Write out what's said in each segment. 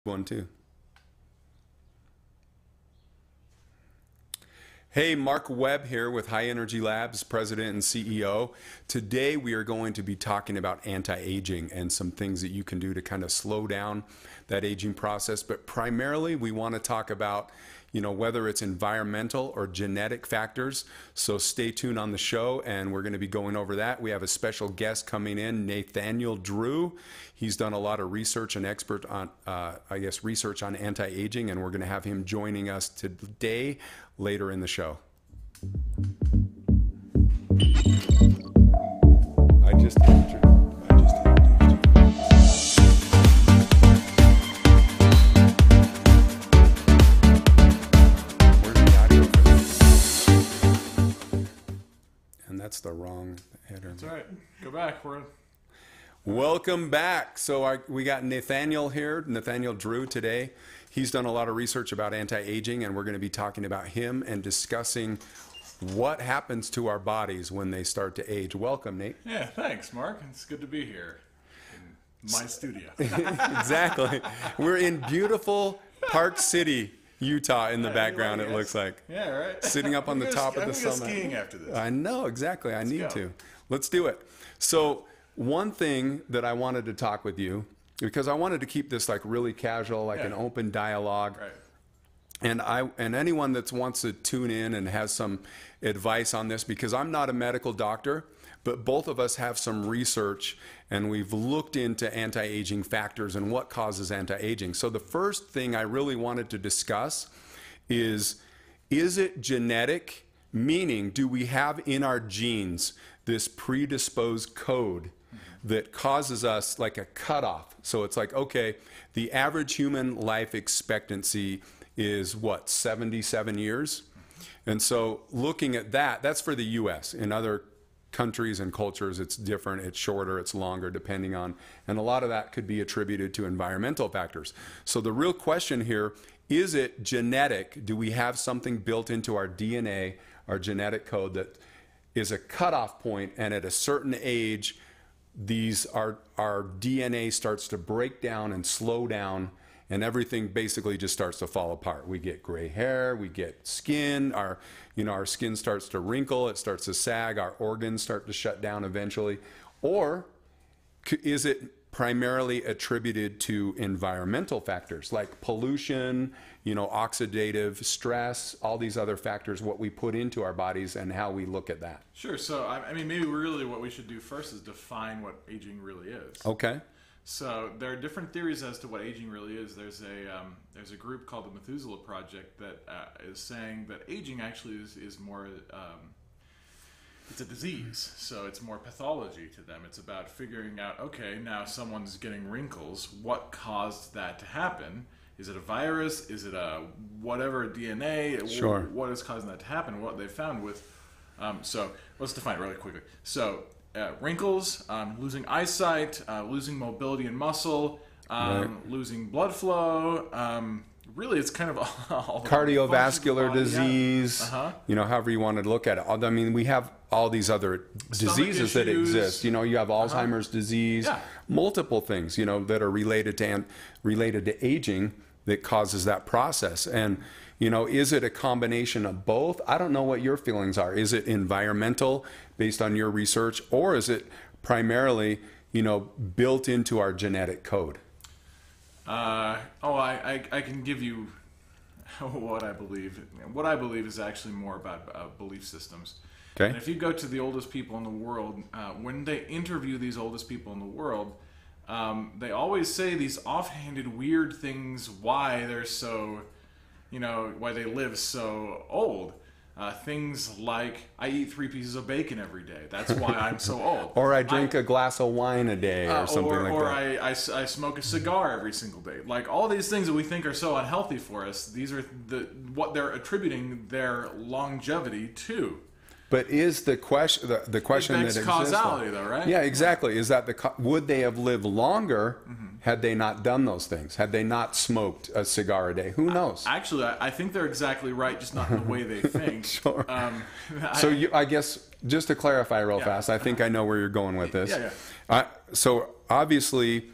one too. Hey, Mark Webb here with High Energy Labs, President and CEO. Today we are going to be talking about anti-aging and some things that you can do to kind of slow down that aging process. But primarily we want to talk about, whether it's environmental or genetic factors. So stay tuned on the show and we're going to be going over that. We have a special guest coming in, Nathaniel Drew. He's done a lot of research and expert on, research on anti-aging, and we're going to have him joining us today later in the show. I just introduced you. Where's the audio for this? And that's the wrong header. That's all right. Go back. Welcome back. So we got Nathaniel here, Nathaniel Drew today. He's done a lot of research about anti-aging, and we're going to be talking about him and discussing what happens to our bodies when they start to age. Welcome, Nate. Yeah, thanks, Mark. It's good to be here in my studio. Exactly. We're in beautiful Park City, Utah in the background, it looks like. Yeah, right. Sitting up on the top of the summit. I'm going to go skiing after this. I know, exactly. I need to. Let's do it. So one thing that I wanted to talk with you, because I wanted to keep this like really casual, like an open dialogue. Right. And anyone that wants to tune in and has some advice on this, because I'm not a medical doctor, but both of us have some research and we've looked into anti-aging factors and what causes anti-aging. So the first thing I really wanted to discuss is it genetic? Meaning, do we have in our genes this predisposed code that causes us like a cutoff? So it's like, okay, the average human life expectancy is what, 77 years? And so looking at that, that's for the US. In other countries and cultures, it's different, it's shorter, it's longer, depending on, and a lot of that could be attributed to environmental factors. So the real question here, is it genetic? Do we have something built into our DNA, our genetic code, that is a cutoff point, and at a certain age, our DNA starts to break down and slow down, and everything basically just starts to fall apart. We get gray hair, we get skin, our skin starts to wrinkle, it starts to sag, our organs start to shut down eventually. Or is it primarily attributed to environmental factors like pollution, oxidative stress, all these other factors, what we put into our bodies and how we look at that? Sure. So, I mean, maybe really what we should do first is define what aging really is. Okay. So there are different theories as to what aging really is. There's a group called the Methuselah Project that is saying that aging actually is more, it's a disease. So it's more pathology to them. It's about figuring out, okay, now someone's getting wrinkles. What caused that to happen? Is it a virus? Is it a whatever DNA? Sure. What is causing that to happen? What they found with, so let's define it really quickly. So wrinkles, losing eyesight, losing mobility and muscle, losing blood flow. Really, it's kind of all cardiovascular disease, however you want to look at it. I mean, we have all these other diseases that exist. You have Alzheimer's disease, multiple things, that are related to aging that causes that process. And, is it a combination of both? I don't know what your feelings are. Is it environmental based on your research, or is it primarily, built into our genetic code? I can give you what I believe. What I believe is actually more about belief systems. Okay. And if you go to the oldest people in the world, when they interview these oldest people in the world, they always say these offhanded, weird things why they're so, why they live so old. Things like, I eat 3 pieces of bacon every day. That's why I'm so old. Or I drink a glass of wine a day or something like that. Or I smoke a cigar every single day. Like all these things that we think are so unhealthy for us, these are what they're attributing their longevity to. But is the question that exists? Causality, though, right? Yeah, exactly. Is that would they have lived longer had they not done those things? Had they not smoked a cigar a day? Who knows? Actually, I think they're exactly right, just not in the way they think. Sure. I guess just to clarify real fast, I think I know where you're going with this. Yeah. So obviously,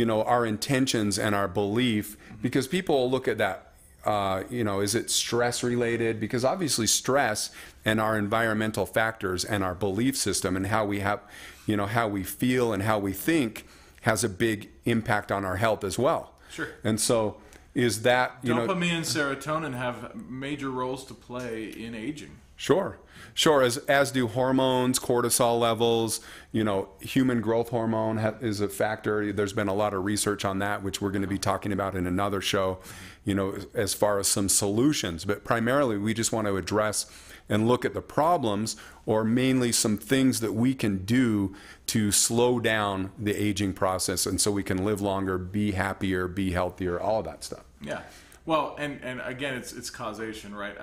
our intentions and our belief, because people will look at that. Is it stress related? Because obviously stress and our environmental factors and our belief system and how we have, how we feel and how we think has a big impact on our health as well. Sure. And so is that, dopamine and serotonin have major roles to play in aging. Sure. As do hormones, cortisol levels, human growth hormone is a factor. There's been a lot of research on that, which we're going to be talking about in another show, as far as some solutions. But primarily, we just want to address and look at the problems, or mainly some things that we can do to slow down the aging process, and so we can live longer, be happier, be healthier, all of that stuff. Yeah. Well, and again, it's causation, right?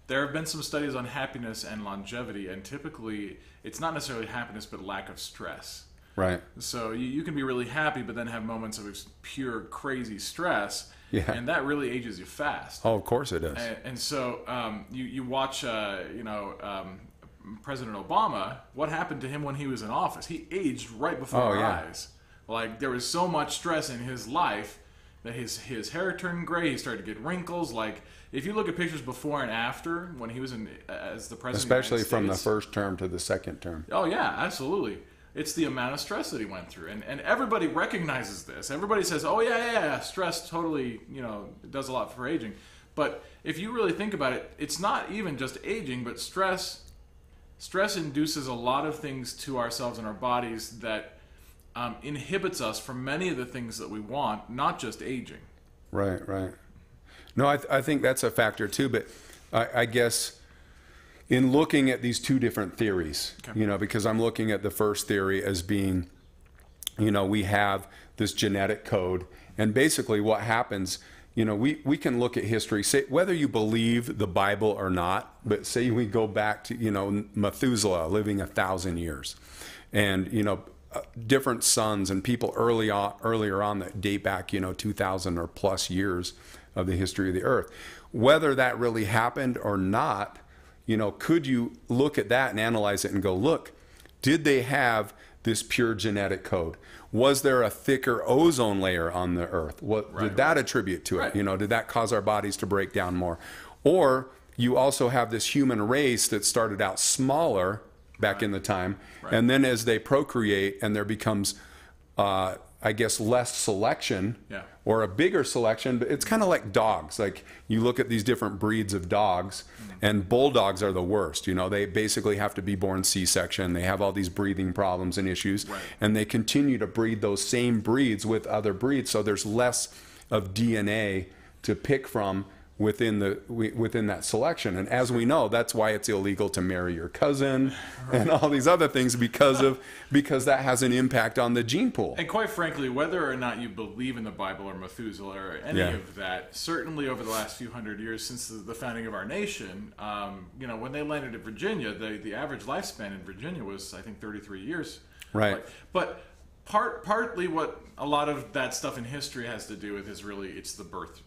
There have been some studies on happiness and longevity, and typically it's not necessarily happiness, but lack of stress. Right. So you can be really happy, but then have moments of pure crazy stress, yeah. And that really ages you fast. Oh, of course it does. And so you watch, President Obama. What happened to him when he was in office? He aged right before our eyes. Like, there was so much stress in his life that his hair turned gray. He started to get wrinkles. Like, if you look at pictures before and after when he was as the president, especially of the from United States, the first term to the second term. Oh yeah, absolutely. It's the amount of stress that he went through, and everybody recognizes this. Everybody says, "Oh yeah, stress totally, does a lot for aging." But if you really think about it, it's not even just aging, but stress. Stress induces a lot of things to ourselves and our bodies that inhibits us from many of the things that we want, not just aging. Right. No, I think that's a factor too, but I guess in looking at these two different theories, okay. Because I'm looking at the first theory as being, we have this genetic code, and basically what happens, we can look at history, say whether you believe the Bible or not, but say we go back to, Methuselah living 1,000 years, and, different sons and people earlier on that date back, 2,000 or plus years of the history of the earth. Whether that really happened or not, could you look at that and analyze it and go, look, did they have this pure genetic code? Was there a thicker ozone layer on the earth? What did that attribute to it? Right. Did that cause our bodies to break down more? Or you also have this human race that started out smaller back in the time, and then as they procreate and there becomes less selection, or a bigger selection, but it's kind of like dogs. Like, you look at these different breeds of dogs, and bulldogs are the worst. They basically have to be born C-section. They have all these breathing problems and issues, and they continue to breed those same breeds with other breeds, so there's less of DNA to pick from within that selection. And as we know, that's why it's illegal to marry your cousin and all these other things, because that has an impact on the gene pool. And quite frankly, whether or not you believe in the Bible or Methuselah or any of that, certainly over the last few hundred years since the founding of our nation, when they landed in Virginia, the average lifespan in Virginia was, I think, 33 years. Right. But partly what a lot of that stuff in history has to do with is really it's the birth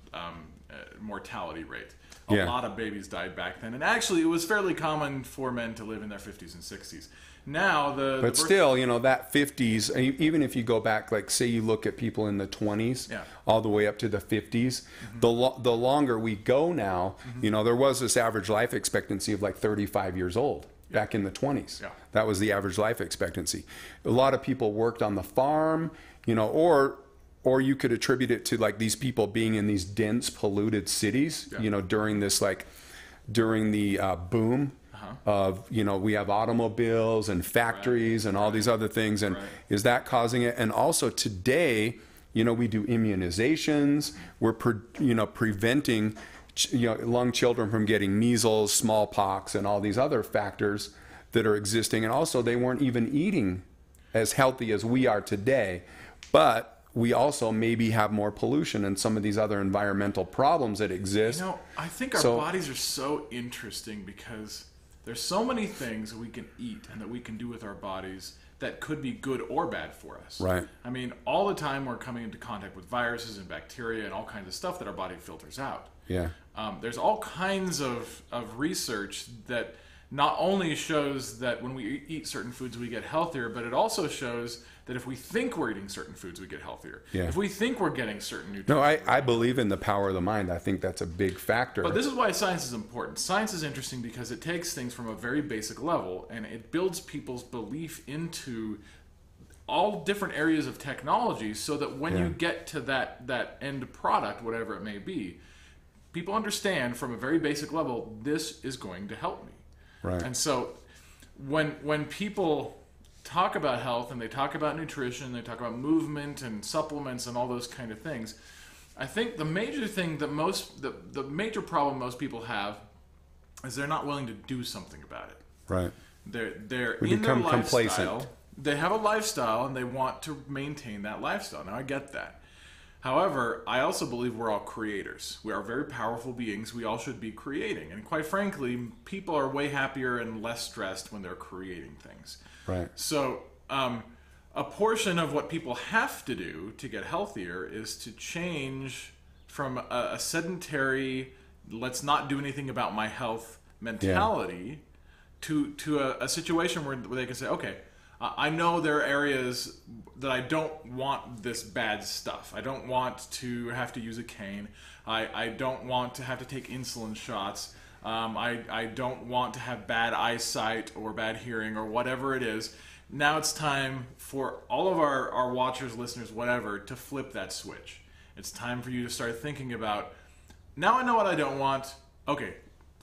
mortality rate. A lot of babies died back then, and actually it was fairly common for men to live in their 50s and 60s. Now but still, that 50s, even if you go back, like say you look at people in the 20s all the way up to the 50s, the longer we go now, there was this average life expectancy of like 35 years old back in the 20s. That was the average life expectancy. A lot of people worked on the farm, or you could attribute it to like these people being in these dense, polluted cities, during the boom of, we have automobiles and factories and all these other things. And is that causing it? And also today, we do immunizations. We're, preventing, young children from getting measles, smallpox, and all these other factors that are existing. And also they weren't even eating as healthy as we are today. But we also maybe have more pollution and some of these other environmental problems that exist. I think our bodies are so interesting because there's so many things that we can eat and that we can do with our bodies that could be good or bad for us. Right. I mean, all the time we're coming into contact with viruses and bacteria and all kinds of stuff that our body filters out. Yeah. There's all kinds of research that not only shows that when we eat certain foods we get healthier, but it also shows that if we think we're eating certain foods we get healthier. Yeah. If we think we're getting certain nutrients. No, I believe in the power of the mind. I think that's a big factor. But this is why science is important. Science is interesting because it takes things from a very basic level and it builds people's belief into all different areas of technology, so that when you get to that end product, whatever it may be, people understand from a very basic level, this is going to help me. Right. And so when people talk about health and they talk about nutrition, they talk about movement and supplements and all those kind of things, I think the major thing that the major problem most people have is they're not willing to do something about it. Right. They're We in their become lifestyle. complacent. They have a lifestyle and they want to maintain that lifestyle. Now I get that. However, I also believe we're all creators. We are very powerful beings. We all should be creating. And quite frankly, people are way happier and less stressed when they're creating things. Right. So a portion of what people have to do to get healthier is to change from a sedentary, let's not do anything about my health mentality to a situation where they can say, okay, I know there are areas that I don't want this bad stuff. I don't want to have to use a cane. I don't want to have to take insulin shots. I don't want to have bad eyesight or bad hearing or whatever it is. Now it's time for all of our watchers, listeners, whatever, to flip that switch. It's time for you to start thinking about, now I know what I don't want. Okay,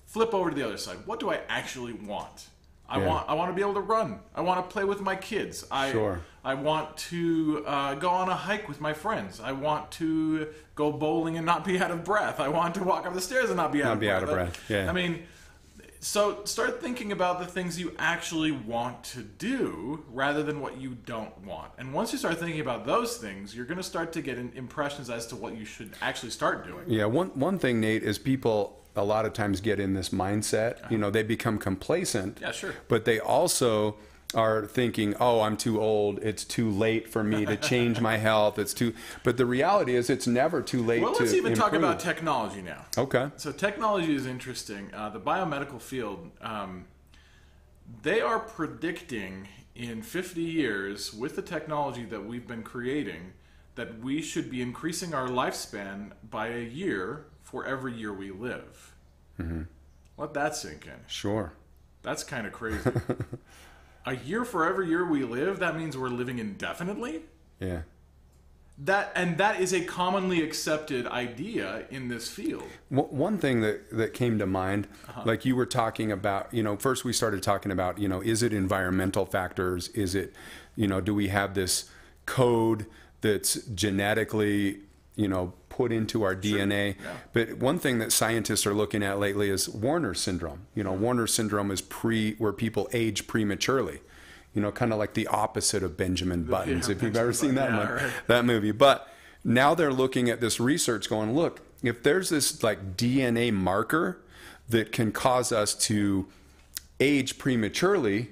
flip over to the other side. What do I actually want? I want to be able to run. I want to play with my kids. I want to go on a hike with my friends. I want to go bowling and not be out of breath. I want to walk up the stairs and not be out of breath. Yeah. I mean, so start thinking about the things you actually want to do rather than what you don't want. And once you start thinking about those things, you're going to start to get impressions as to what you should actually start doing. Yeah. One thing, Nate, is people a lot of times get in this mindset, they become complacent. Yeah, sure. But they also are thinking, oh, I'm too old. It's too late for me to change my health. But the reality is it's never too late to improve. Well, let's even talk about technology now. Okay. So technology is interesting. The biomedical field, they are predicting in 50 years with the technology that we've been creating that we should be increasing our lifespan by a year for every year we live. Mm-hmm. Let that sink in. Sure. That's kind of crazy. A year for every year we live, that means we're living indefinitely? Yeah. That is a commonly accepted idea in this field. One thing that came to mind, like you were talking about, first we started talking about, is it environmental factors? Is it, do we have this code that's genetically, put into our DNA. Yeah. But one thing that scientists are looking at lately is Werner syndrome. Werner syndrome is where people age prematurely. Kind of like the opposite of Benjamin Buttons, if you've ever seen that movie. But now they're looking at this research going, look, if there's this like DNA marker that can cause us to age prematurely,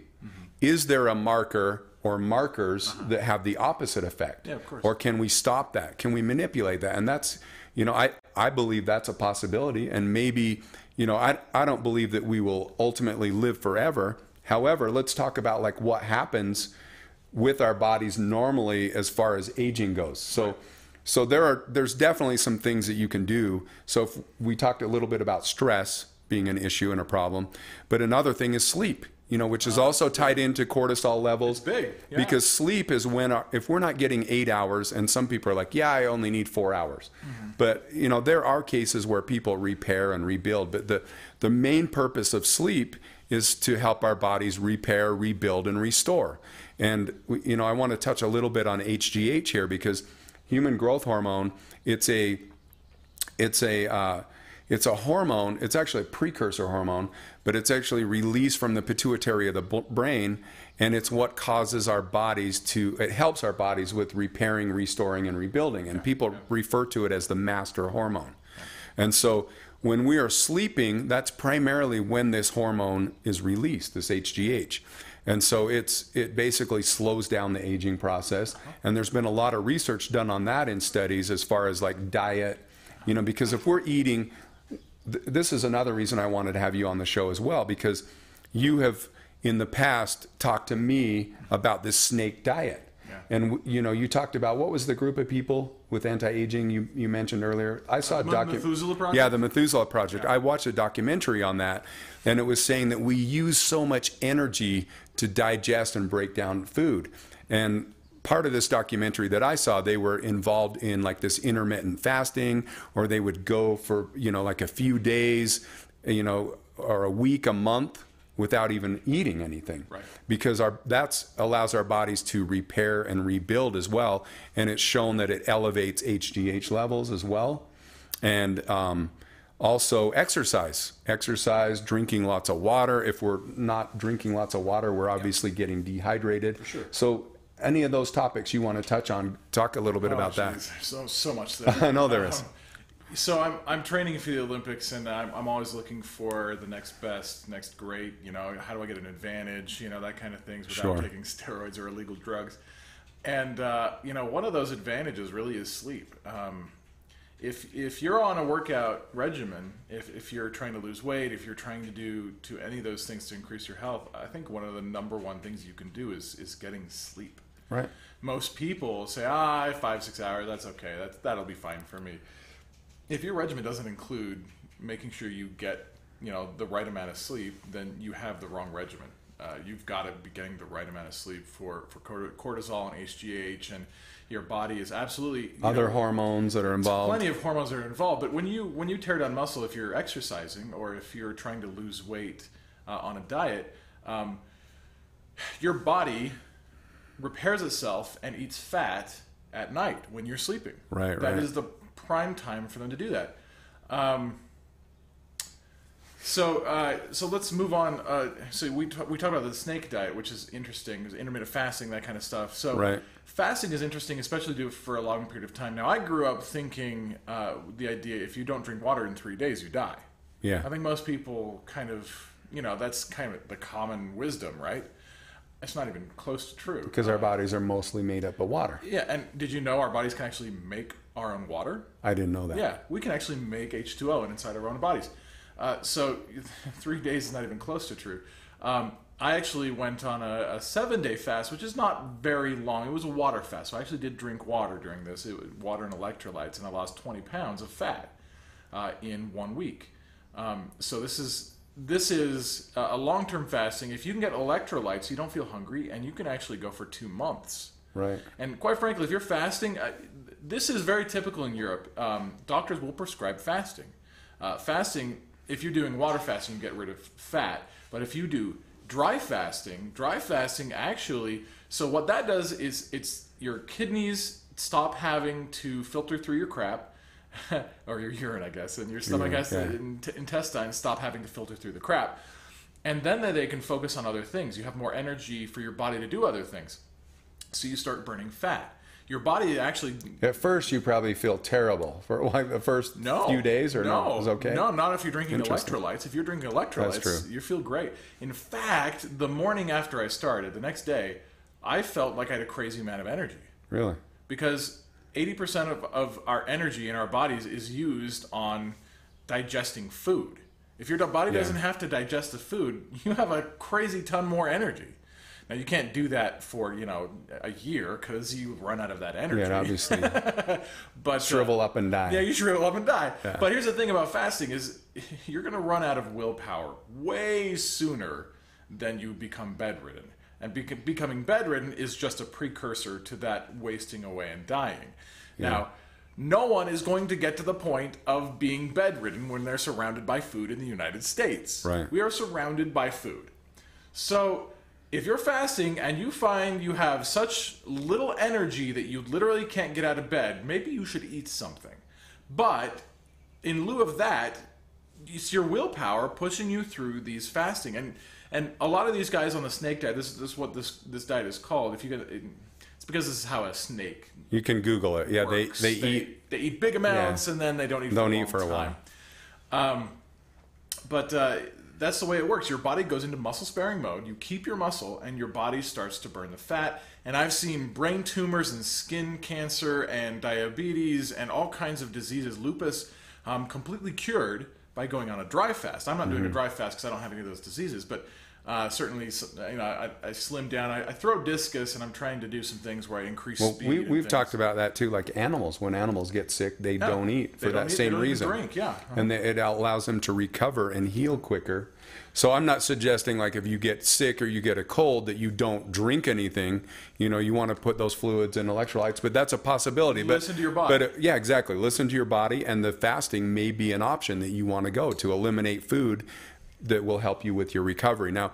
is there a marker or markers that have the opposite effect? Yeah, of course. Or can we stop that? Can we manipulate that? And that's, I believe that's a possibility. And maybe, I don't believe that we will ultimately live forever. However, let's talk about like what happens with our bodies normally as far as aging goes. So there's definitely some things that you can do. So if we talked a little bit about stress being an issue and a problem, but another thing is sleep. Which is also tied into cortisol levels. It's big. Yeah. Because sleep is when, if we're not getting 8 hours, and some people are like, yeah, I only need 4 hours. Mm-hmm. But, there are cases where people repair and rebuild. But the main purpose of sleep is to help our bodies repair, rebuild, and restore. And, I want to touch a little bit on HGH here because human growth hormone, it's a hormone. It's actually a precursor hormone, but it's actually released from the pituitary of the brain, and it's what causes our bodies it helps our bodies with repairing, restoring, and rebuilding. And people refer to it as the master hormone. And so when we are sleeping, that's primarily when this hormone is released, this HGH. And so it basically slows down the aging process. And there's been a lot of research done on that in studies as far as like diet, because if we're eating... This is another reason I wanted to have you on the show as well, because you have in the past talked to me about this snake diet. And you talked about, what was the group of people with anti-aging you mentioned earlier? I saw the Methuselah Project? Yeah, the Methuselah Project. Yeah. I watched a documentary on that, and it was saying that we use so much energy to digest and break down food. And part of this documentary that I saw, they were involved in like this intermittent fasting, or they would go for, like a few days, or a week, a month, without even eating anything, right? Because that allows our bodies to repair and rebuild as well, and it's shown that it elevates HGH levels as well, and also exercise, drinking lots of water. If we're not drinking lots of water, we're obviously getting dehydrated. For sure. So any of those topics you want to touch on, talk a little bit about that. So much there. I know there is. So I'm training for the Olympics, and I'm always looking for the next best, next great. How do I get an advantage? That kind of things without taking steroids or illegal drugs. And one of those advantages really is sleep. If you're on a workout regimen, if you're trying to lose weight, if you're trying to do any of those things to increase your health, I think one of the number one things you can do is getting sleep. Right. Most people say, 5-6 hours, that's okay. That'll be fine for me. If your regimen doesn't include making sure you get, the right amount of sleep, then you have the wrong regimen. You've got to be getting the right amount of sleep for cortisol and HGH, and your body is absolutely other hormones that are involved. Plenty of hormones that are involved, but when you tear down muscle, if you're exercising or if you're trying to lose weight on a diet, your body repairs itself and eats fat at night when you're sleeping. Right. That is the prime time for them to do that. So let's move on. So we talked about the snake diet, which is interesting. There's intermittent fasting, that kind of stuff. So fasting is interesting, especially to do it for a long period of time. Now, I grew up thinking the idea, if you don't drink water in 3 days, you die. Yeah. I think most people kind of, that's kind of the common wisdom, right? It's not even close to true. Because our bodies are mostly made up of water. Yeah, and did you know our bodies can actually make our own water? I didn't know that. Yeah, we can actually make H2O inside our own bodies. So 3 days is not even close to true. I actually went on a 7-day fast, which is not very long. It was a water fast. So I actually did drink water during this. It was water and electrolytes, and I lost 20 pounds of fat in 1 week. So this is a long-term fasting. If you can get electrolytes, you don't feel hungry, and you can actually go for 2 months. Right. And quite frankly, if you're fasting, this is very typical in Europe. Doctors will prescribe fasting. Fasting, if you're doing water fasting, you get rid of fat. But if you do dry fasting actually, so what that does is it's your kidneys stop having to filter through your crap, or your urine, I guess, and your stomach intestines stop having to filter through the crap. And then they can focus on other things. You have more energy for your body to do other things. So you start burning fat. Your body actually... At first, you probably feel terrible for like the first few days, or no? It was okay? No, not if you're drinking electrolytes. If you're drinking electrolytes, you feel great. In fact, the morning after I started, the next day, I felt like I had a crazy amount of energy. Really? Because 80% of our energy in our bodies is used on digesting food. If your body doesn't have to digest the food, you have a crazy ton more energy. Now, you can't do that for, a year because you run out of that energy. Yeah, obviously. But shrivel up and die. Yeah, you shrivel up and die. Yeah. But here's the thing about fasting is you're going to run out of willpower way sooner than you become bedridden. And becoming bedridden is just a precursor to that wasting away and dying. Yeah. Now, no one is going to get to the point of being bedridden when they're surrounded by food in the United States. Right. We are surrounded by food. So... if you're fasting and you find you have such little energy that you literally can't get out of bed, maybe you should eat something. But in lieu of that, it's your willpower pushing you through these fasting. And a lot of these guys on the snake diet, this is what this diet is called. If you get, it's because this is how a snake. You can Google it. Yeah, works. they eat. They eat big amounts and then they don't eat. For a while. That's the way it works. Your body goes into muscle-sparing mode. You keep your muscle, and your body starts to burn the fat. And I've seen brain tumors and skin cancer and diabetes and all kinds of diseases, lupus, completely cured by going on a dry fast. I'm not doing a dry fast because I don't have any of those diseases. But Certainly, I slimmed down. I throw discus, and I'm trying to do some things where I increase Well, speed. we've talked about that too. Like animals, when animals get sick, they don't eat for that same reason. Drink, yeah. And it allows them to recover and heal quicker. So I'm not suggesting like if you get sick or you get a cold that you don't drink anything. You know, you want to put those fluids and electrolytes, but that's a possibility. Listen to your body. But yeah, exactly. Listen to your body, and the fasting may be an option that you want to go to eliminate food that will help you with your recovery. Now,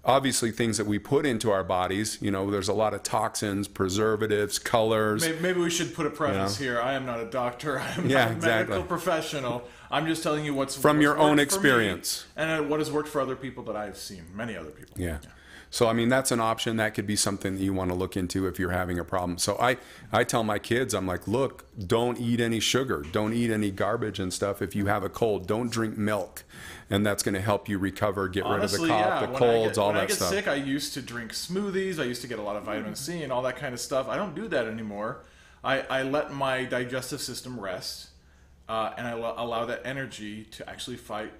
obviously things that we put into our bodies, you know, there's a lot of toxins, preservatives, colors. Maybe we should put a preface here. I am not a doctor. I am not a medical professional. I'm just telling you what's from your own experience and what has worked for other people that I've seen, many other people. Yeah. So, I mean, that's an option. That could be something that you want to look into if you're having a problem. So I tell my kids, I'm like, look, don't eat any sugar. Don't eat any garbage and stuff. If you have a cold, don't drink milk. And that's going to help you recover, get rid of the cough, the colds, all that stuff. When I get sick, I used to drink smoothies. I used to get a lot of vitamin C and all that kind of stuff. I don't do that anymore. I let my digestive system rest, and I allow that energy to actually fight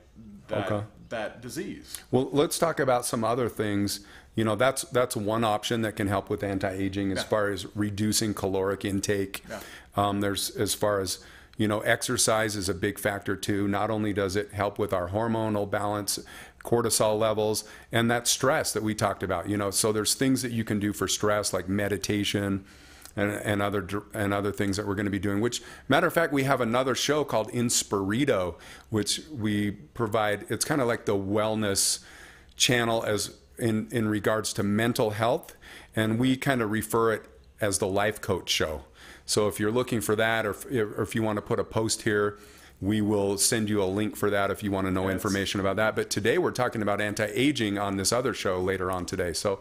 that disease. Well, let's talk about some other things. You know, that's one option that can help with anti-aging as far as reducing caloric intake. There's as far as, you know, exercise is a big factor too. Not only does it help with our hormonal balance, cortisol levels, and that stress that we talked about, you know, so there's things that you can do for stress like meditation and other things that we're going to be doing, which, matter of fact, we have another show called Inspirito, which we provide. It's kind of like the wellness channel as in regards to mental health, and we kind of refer it as the life coach show. So if you're looking for that, or if you want to put a post here, we will send you a link for that if you want to know information about that. But today we're talking about anti-aging on this other show later on today. So,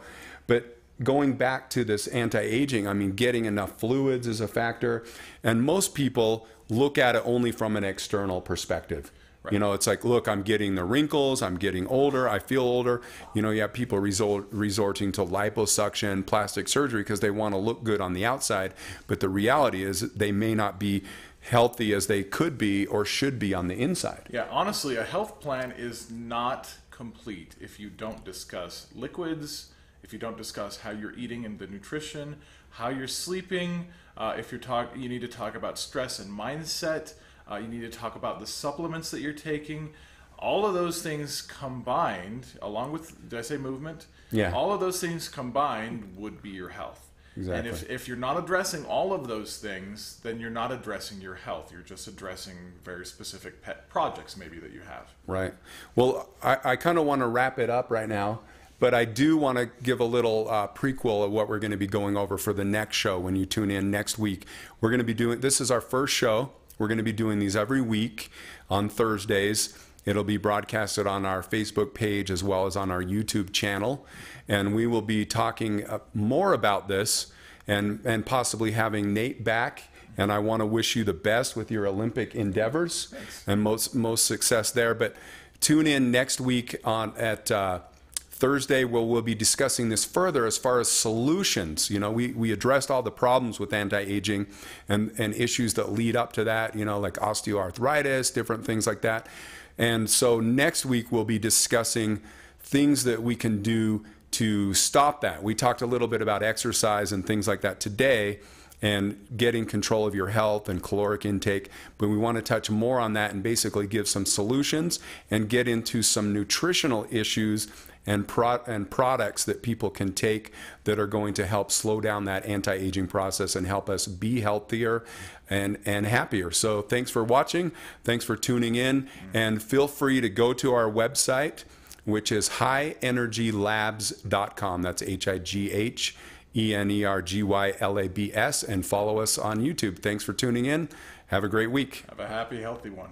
but going back to this anti-aging, I mean, getting enough fluids is a factor. And most people look at it only from an external perspective. Right. You know, it's like, look, I'm getting the wrinkles, I'm getting older, I feel older. You know, you have people resorting to liposuction, plastic surgery because they want to look good on the outside. But the reality is they may not be healthy as they could be or should be on the inside. Yeah, honestly, a health plan is not complete if you don't discuss liquids, if you don't discuss how you're eating and the nutrition, how you're sleeping. You need to talk about stress and mindset. You need to talk about the supplements that you're taking. All of those things combined, along with, did I say movement? Yeah. All of those things combined would be your health. Exactly. And if you're not addressing all of those things, then you're not addressing your health. You're just addressing very specific pet projects maybe that you have. Right. Well, I kind of want to wrap it up right now, but I do want to give a little prequel of what we're going to be going over for the next show when you tune in next week. We're going to be doing, this is our first show. We're going to be doing these every week on Thursdays. It'll be broadcasted on our Facebook page as well as on our YouTube channel. And we will be talking more about this and possibly having Nate back. And I want to wish you the best with your Olympic endeavors. Thanks. And most success there. But tune in next week at Thursday, we'll be discussing this further as far as solutions. You know, we addressed all the problems with anti-aging and issues that lead up to that, you know, like osteoarthritis, different things like that. And so next week, we'll be discussing things that we can do to stop that. We talked a little bit about exercise and things like that today and getting control of your health and caloric intake, but we want to touch more on that and basically give some solutions and get into some nutritional issues and products that people can take that are going to help slow down that anti-aging process and help us be healthier and happier. So thanks for watching. Thanks for tuning in. And feel free to go to our website, which is highenergylabs.com. That's HIGHENERGYLABS. And follow us on YouTube. Thanks for tuning in. Have a great week. Have a happy, healthy one.